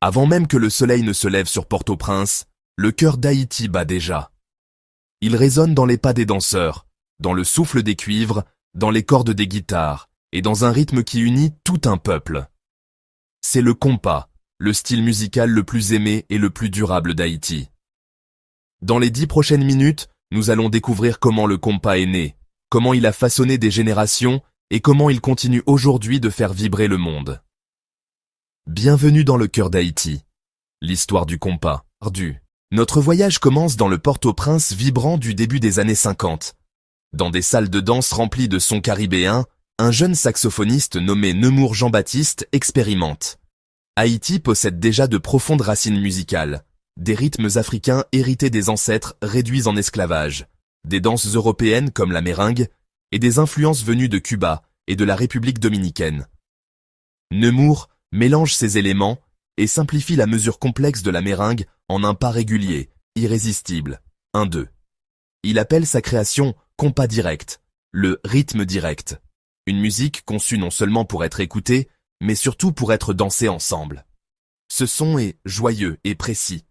Avant même que le soleil ne se lève sur Port-au-Prince, le cœur d'Haïti bat déjà. Il résonne dans les pas des danseurs, dans le souffle des cuivres, dans les cordes des guitares, et dans un rythme qui unit tout un peuple. C'est le compas, le style musical le plus aimé et le plus durable d'Haïti. Dans les 10 prochaines minutes, nous allons découvrir comment le compas est né, comment il a façonné des générations et comment il continue aujourd'hui de faire vibrer le monde. Bienvenue dans le cœur d'Haïti. L'histoire du compas. Notre voyage commence dans le Port-au-Prince vibrant du début des années 50. Dans des salles de danse remplies de sons caribéens, un jeune saxophoniste nommé Nemours Jean-Baptiste expérimente. Haïti possède déjà de profondes racines musicales, des rythmes africains hérités des ancêtres réduits en esclavage, des danses européennes comme la méringue, et des influences venues de Cuba et de la République dominicaine. Nemours mélange ces éléments et simplifie la mesure complexe de la méringue en un pas régulier, irrésistible, 1-2. Il appelle sa création compas direct, le rythme direct, une musique conçue non seulement pour être écoutée, mais surtout pour être dansée ensemble. Ce son est joyeux et précis,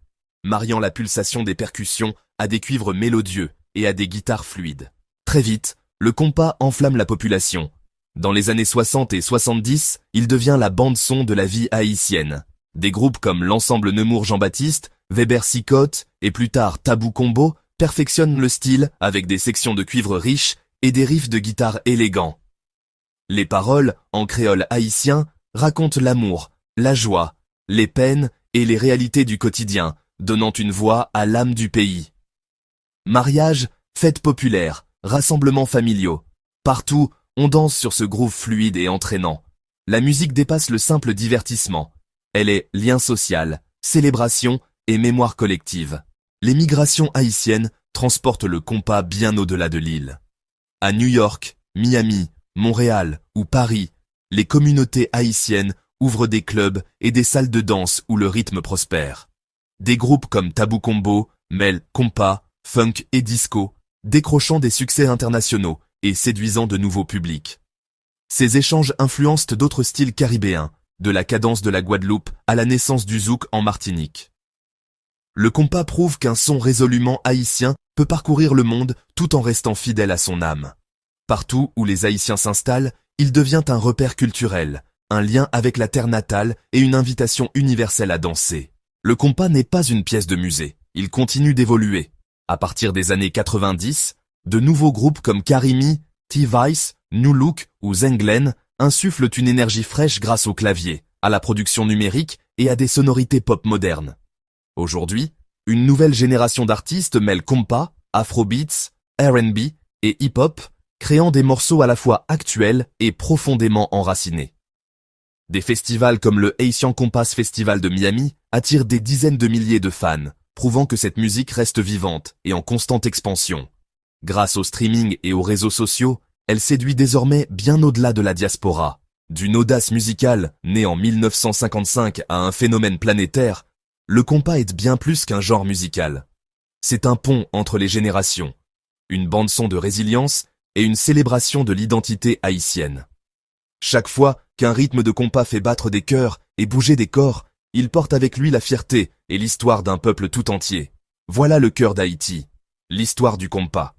mariant la pulsation des percussions à des cuivres mélodieux et à des guitares fluides. Très vite, le compas enflamme la population. Dans les années 60 et 70, il devient la bande-son de la vie haïtienne. Des groupes comme l'ensemble Nemours Jean-Baptiste, Weber Sicotte et plus tard Tabou Combo perfectionnent le style avec des sections de cuivre riches et des riffs de guitare élégants. Les paroles, en créole haïtien, racontent l'amour, la joie, les peines et les réalités du quotidien, donnant une voix à l'âme du pays. Mariage, fêtes populaires, rassemblements familiaux. Partout, on danse sur ce groove fluide et entraînant. La musique dépasse le simple divertissement. Elle est lien social, célébration et mémoire collective. Les migrations haïtiennes transportent le compas bien au-delà de l'île. À New York, Miami, Montréal ou Paris, les communautés haïtiennes ouvrent des clubs et des salles de danse où le rythme prospère. Des groupes comme Tabou Combo mêlent compas, funk et disco, décrochant des succès internationaux et séduisant de nouveaux publics. Ces échanges influencent d'autres styles caribéens, de la cadence de la Guadeloupe à la naissance du zouk en Martinique. Le compas prouve qu'un son résolument haïtien peut parcourir le monde tout en restant fidèle à son âme. Partout où les Haïtiens s'installent, il devient un repère culturel, un lien avec la terre natale et une invitation universelle à danser. Le compas n'est pas une pièce de musée, il continue d'évoluer. À partir des années 90, de nouveaux groupes comme Karimi, T-Vice, New Look ou Zenglen insufflent une énergie fraîche grâce au clavier, à la production numérique et à des sonorités pop modernes. Aujourd'hui, une nouvelle génération d'artistes mêle compas, afrobeats, R&B et hip-hop, créant des morceaux à la fois actuels et profondément enracinés. Des festivals comme le Haitian Compass Festival de Miami attirent des dizaines de milliers de fans, prouvant que cette musique reste vivante et en constante expansion. Grâce au streaming et aux réseaux sociaux, elle séduit désormais bien au-delà de la diaspora. D'une audace musicale née en 1955 à un phénomène planétaire, le compas est bien plus qu'un genre musical. C'est un pont entre les générations, une bande-son de résilience et une célébration de l'identité haïtienne. Chaque fois qu'un rythme de compas fait battre des cœurs et bouger des corps, il porte avec lui la fierté et l'histoire d'un peuple tout entier. Voilà le cœur d'Haïti, l'histoire du compas.